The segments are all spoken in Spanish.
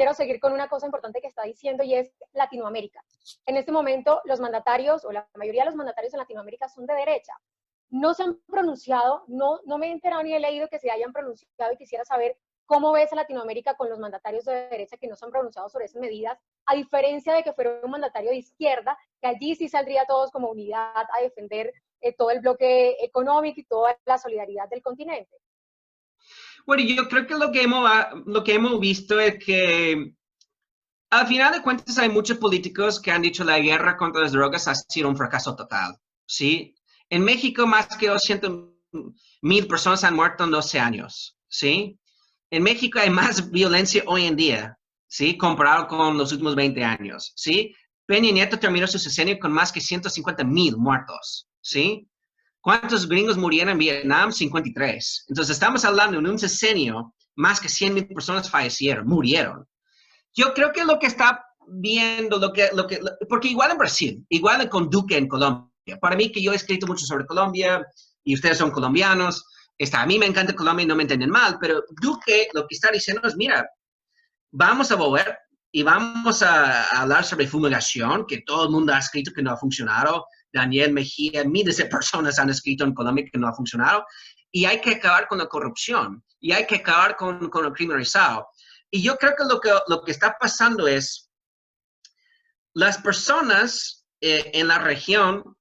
quiero seguir con una cosa importante que está diciendo y es Latinoamérica. En este momento los mandatarios, o la mayoría de los mandatarios en Latinoamérica son de derecha. No se han pronunciado, no me he enterado ni he leído que se hayan pronunciado y quisiera saber cómo ves a Latinoamérica con los mandatarios de derecha que no se han pronunciado sobre esas medidas, a diferencia de que fuera un mandatario de izquierda, que allí sí saldría todos como unidad a defender todo el bloque económico y toda la solidaridad del continente. Bueno, yo creo que lo que hemos visto es que al final de cuentas hay muchos políticos que han dicho la guerra contra las drogas ha sido un fracaso total, ¿sí? En México más que 200,000 personas han muerto en 12 años, ¿sí? En México hay más violencia hoy en día, ¿sí? Comparado con los últimos 20 años, ¿sí? Peña Nieto terminó su sexenio con más que 150,000 muertos, ¿sí? ¿Cuántos gringos murieron en Vietnam? 53. Entonces estamos hablando de un sexenio, más que 100,000 personas fallecieron, murieron. Yo creo que lo que está viendo, porque igual en Brasil, igual con Duque en Colombia, para mí que yo he escrito mucho sobre Colombia y ustedes son colombianos, a mí me encanta Colombia y no me entienden mal, pero Duque lo que está diciendo es, mira, vamos a volver y vamos a hablar sobre fumigación, que todo el mundo ha escrito que no ha funcionado. Daniel Mejía, miles de personas han escrito en Colombia que no ha funcionado. Y hay que acabar con la corrupción. Y hay que acabar con el crimen organizado. Y yo creo que lo que está pasando es, las personas en la región,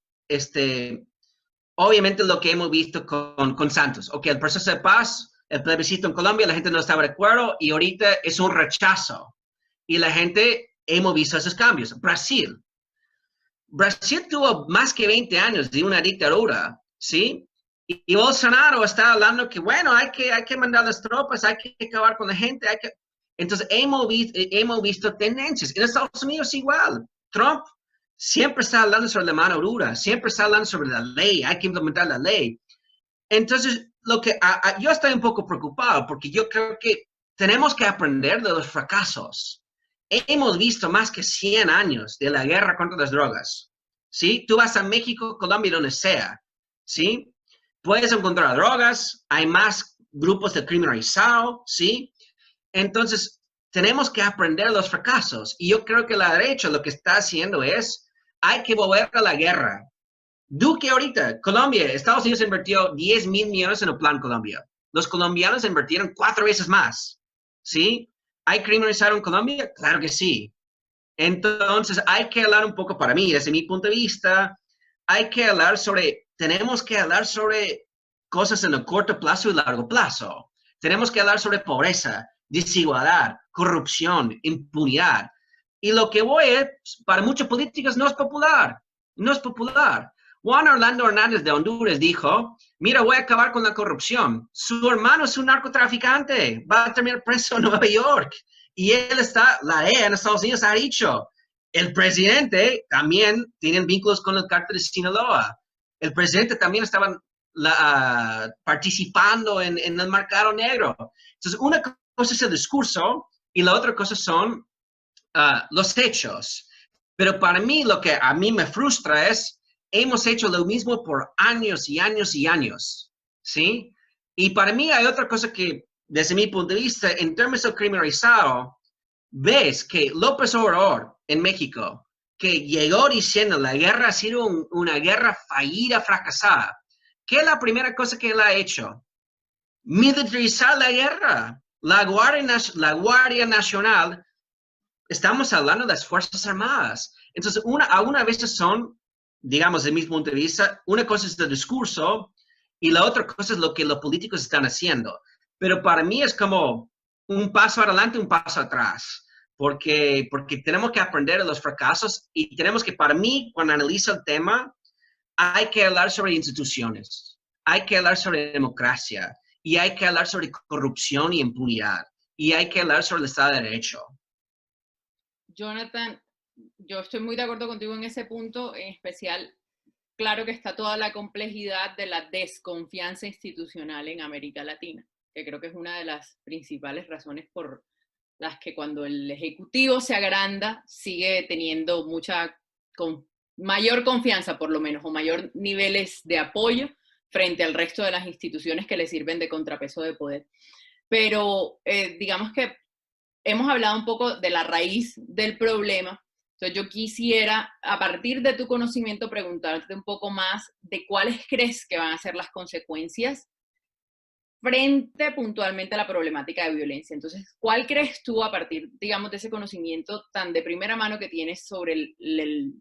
obviamente lo que hemos visto con Santos, ok, el proceso de paz, el plebiscito en Colombia, la gente no estaba de acuerdo y ahorita es un rechazo. Y la gente, hemos visto esos cambios. Brasil tuvo más que 20 años de una dictadura, ¿sí? Y Bolsonaro está hablando que, bueno, hay que mandar las tropas, hay que acabar con la gente, Entonces, hemos visto tendencias. En Estados Unidos igual. Trump siempre está hablando sobre la mano dura, siempre está hablando sobre la ley, hay que implementar la ley. Entonces, yo estoy un poco preocupado porque yo creo que tenemos que aprender de los fracasos. Hemos visto más que 100 años de la guerra contra las drogas, ¿sí? Tú vas a México, Colombia, donde sea, ¿sí? Puedes encontrar drogas, hay más grupos de crimen organizado, ¿sí? Entonces, tenemos que aprender los fracasos. Y yo creo que la derecha lo que está haciendo es, hay que volver a la guerra. Duque ahorita, Colombia, Estados Unidos invirtió 10,000 millones en el Plan Colombia. Los colombianos invirtieron 4 veces más, ¿sí? ¿Hay crimen organizado en Colombia? Claro que sí. Entonces, hay que hablar un poco, para mí, desde mi punto de vista, tenemos que hablar sobre cosas en el corto plazo y largo plazo. Tenemos que hablar sobre pobreza, desigualdad, corrupción, impunidad. Y lo que voy es, para muchos políticos no es popular, no es popular. Juan Orlando Hernández de Honduras dijo, mira, voy a acabar con la corrupción. Su hermano es un narcotraficante, va a terminar preso en Nueva York. Y la DEA en Estados Unidos ha dicho, el presidente también tiene vínculos con el cártel de Sinaloa. El presidente también estaba participando en el mercado negro. Entonces, una cosa es el discurso y la otra cosa son los hechos. Pero para mí, lo que a mí me frustra es, hemos hecho lo mismo por años y años y años, ¿sí? Y para mí hay otra cosa que, desde mi punto de vista, en términos del crimen organizado, ves que López Obrador en México, que llegó diciendo la guerra ha sido una guerra fallida, fracasada. ¿Qué es la primera cosa que él ha hecho? Militarizar la guerra. La Guardia Nacional, estamos hablando de las Fuerzas Armadas. Entonces, algunas veces son, digamos, de mi punto de vista, una cosa es el discurso y la otra cosa es lo que los políticos están haciendo. Pero para mí es como un paso adelante, un paso atrás, porque tenemos que aprender de los fracasos y tenemos que, para mí, cuando analizo el tema, hay que hablar sobre instituciones, hay que hablar sobre democracia y hay que hablar sobre corrupción y impunidad y hay que hablar sobre el Estado de Derecho. Jonathan, yo estoy muy de acuerdo contigo en ese punto, en especial, claro que está toda la complejidad de la desconfianza institucional en América Latina, que creo que es una de las principales razones por las que cuando el Ejecutivo se agranda, sigue teniendo mayor confianza, por lo menos, o mayor niveles de apoyo frente al resto de las instituciones que le sirven de contrapeso de poder. Pero digamos que hemos hablado un poco de la raíz del problema. Entonces yo quisiera, a partir de tu conocimiento, preguntarte un poco más de cuáles crees que van a ser las consecuencias frente puntualmente a la problemática de violencia. Entonces, ¿cuál crees tú a partir, digamos, de ese conocimiento tan de primera mano que tienes sobre el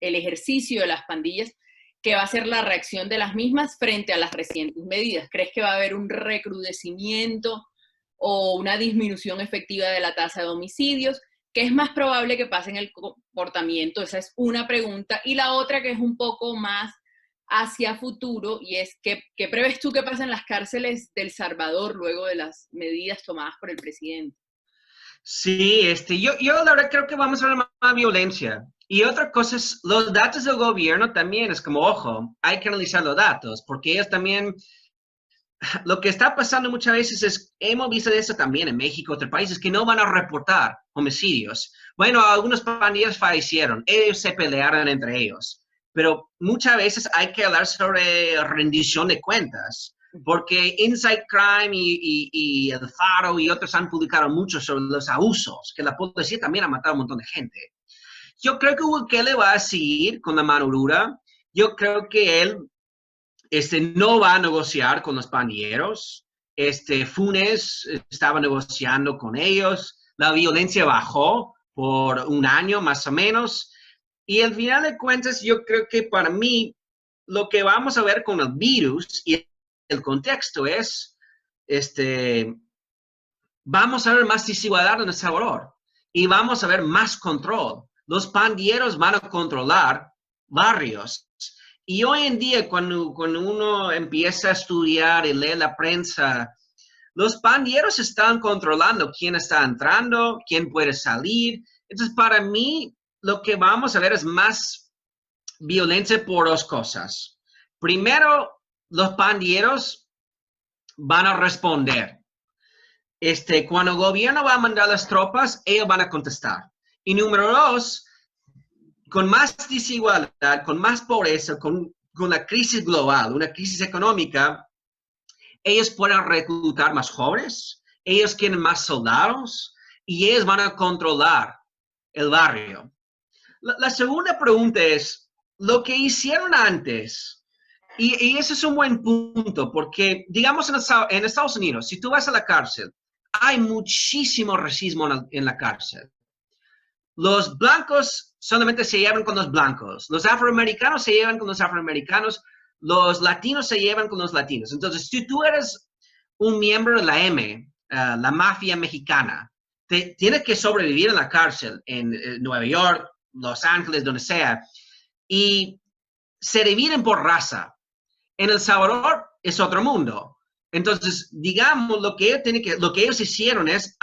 ejercicio de las pandillas, que va a ser la reacción de las mismas frente a las recientes medidas? ¿Crees que va a haber un recrudecimiento o una disminución efectiva de la tasa de homicidios? ¿Qué es más probable que pase en el comportamiento? Esa es una pregunta. Y la otra, que es un poco más hacia futuro, y es, ¿qué prevés tú que pasa en las cárceles de El Salvador luego de las medidas tomadas por el presidente? Sí, yo la verdad creo que vamos a ver más violencia. Y otra cosa es, los datos del gobierno también es como, ojo, hay que analizar los datos, porque ellos también, lo que está pasando muchas veces es, hemos visto eso también en México, otros países, que no van a reportar homicidios. Bueno, algunos pandillas fallecieron, ellos se pelearon entre ellos, pero muchas veces hay que hablar sobre rendición de cuentas, porque Inside Crime y El Faro y otros han publicado mucho sobre los abusos, que la policía también ha matado a un montón de gente. Yo creo que Bukele va a seguir con la mano dura. Yo creo que él no va a negociar con los pandilleros. Funes estaba negociando con ellos. La violencia bajó por un año más o menos. Y al final de cuentas, yo creo que para mí, lo que vamos a ver con el virus y el contexto es, vamos a ver más desigualdad en El Salvador y vamos a ver más control. Los pandilleros van a controlar barrios. Y hoy en día, cuando uno empieza a estudiar y lee la prensa, los pandilleros están controlando quién está entrando, quién puede salir. Entonces, para mí, lo que vamos a ver es más violencia por dos cosas. Primero, los pandilleros van a responder. Cuando el gobierno va a mandar las tropas, ellos van a contestar. Y número dos, con más desigualdad, con más pobreza, con la crisis global, una crisis económica, ellos pueden reclutar más jóvenes, ellos quieren más soldados y ellos van a controlar el barrio. La segunda pregunta es, lo que hicieron antes, y ese es un buen punto, porque digamos en Estados Unidos, si tú vas a la cárcel, hay muchísimo racismo en la cárcel. Los blancos solamente se llevan con los blancos, los afroamericanos se llevan con los afroamericanos, los latinos se llevan con los latinos. Entonces, si tú eres un miembro de la la mafia mexicana, tienes que sobrevivir en la cárcel en Nueva York, Los Ángeles, donde sea, y se dividen por raza. En El Salvador es otro mundo. Entonces, digamos, lo que ellos hicieron es,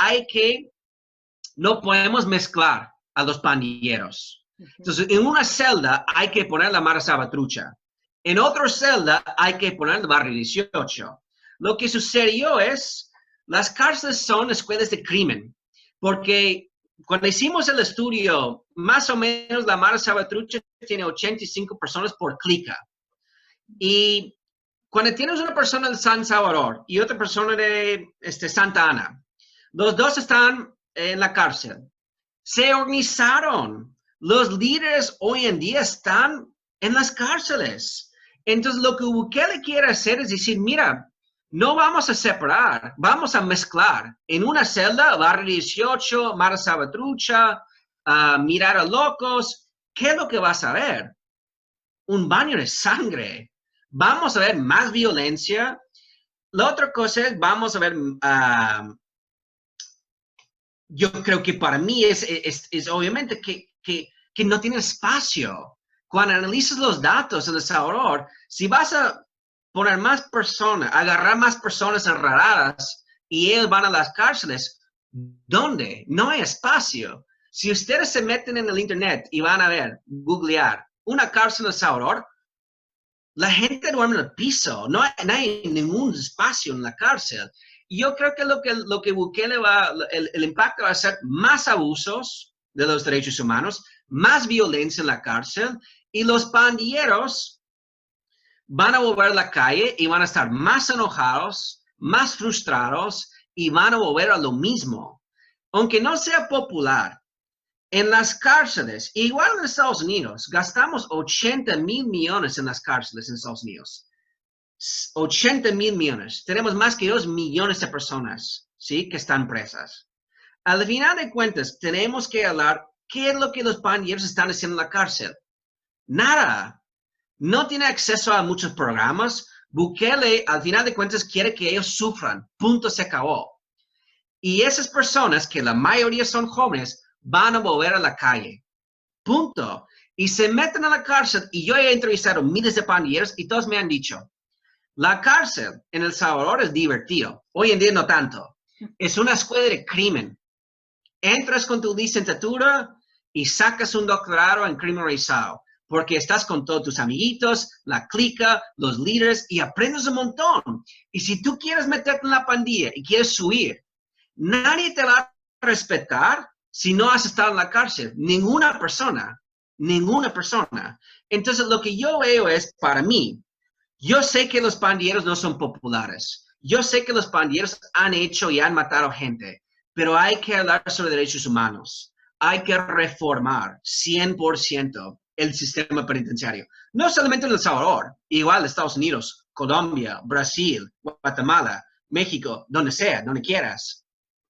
no podemos mezclar a los pandilleros. Entonces, en una celda hay que poner la Mara Salvatrucha. En otra celda hay que poner el barrio 18. Lo que sucedió es, las cárceles son escuelas de crimen, porque cuando hicimos el estudio, más o menos la Mara Salvatrucha tiene 85 personas por clica. Y cuando tienes una persona de San Salvador y otra persona de Santa Ana, los dos están en la cárcel. Se organizaron. Los líderes hoy en día están en las cárceles. Entonces, lo que Bukele quiere hacer es decir, mira, no vamos a separar, vamos a mezclar. En una celda, barrio 18, Mara Salvatrucha, mirar a locos. ¿Qué es lo que vas a ver? Un baño de sangre. Vamos a ver más violencia. La otra cosa es, vamos a ver, yo creo que para mí es obviamente que no tiene espacio. Cuando analizas los datos de El Salvador, si vas a poner más personas, agarrar más personas enredadas y ellos van a las cárceles, ¿dónde? No hay espacio. Si ustedes se meten en el internet y van a ver, googlear, una cárcel en El Salvador, la gente duerme en el piso, no hay ningún espacio en la cárcel. Y yo creo que lo que Bukele el impacto va a ser más abusos de los derechos humanos, más violencia en la cárcel, y los pandilleros van a volver a la calle y van a estar más enojados, más frustrados, y van a volver a lo mismo. aunque no sea popular, en las cárceles, igual en Estados Unidos, gastamos 80,000 millones en las cárceles en Estados Unidos. 80,000 millones. Tenemos más que 2 millones de personas, ¿sí? Que están presas. Al final de cuentas, tenemos que hablar qué es lo que los pandilleros están haciendo en la cárcel. Nada. No tiene acceso a muchos programas. Bukele, al final de cuentas, quiere que ellos sufran. Punto, se acabó. Y esas personas, que la mayoría son jóvenes, van a volver a la calle. Punto. Y se meten a la cárcel. Y yo he entrevistado miles de pandilleros y todos me han dicho, la cárcel en El Salvador es divertido. Hoy en día no tanto. Es una escuela de crimen. Entras con tu licenciatura y sacas un doctorado en crimen organizado. Porque estás con todos tus amiguitos, la clica, los líderes y aprendes un montón. Y si tú quieres meterte en la pandilla y quieres huir, nadie te va a respetar si no has estado en la cárcel. Ninguna persona. Ninguna persona. Entonces, lo que yo veo es, para mí, yo sé que los pandilleros no son populares. Yo sé que los pandilleros han hecho y han matado gente. Pero hay que hablar sobre derechos humanos. Hay que reformar 100% el sistema penitenciario. No solamente en El Salvador, igual Estados Unidos, Colombia, Brasil, Guatemala, México, donde sea, donde quieras.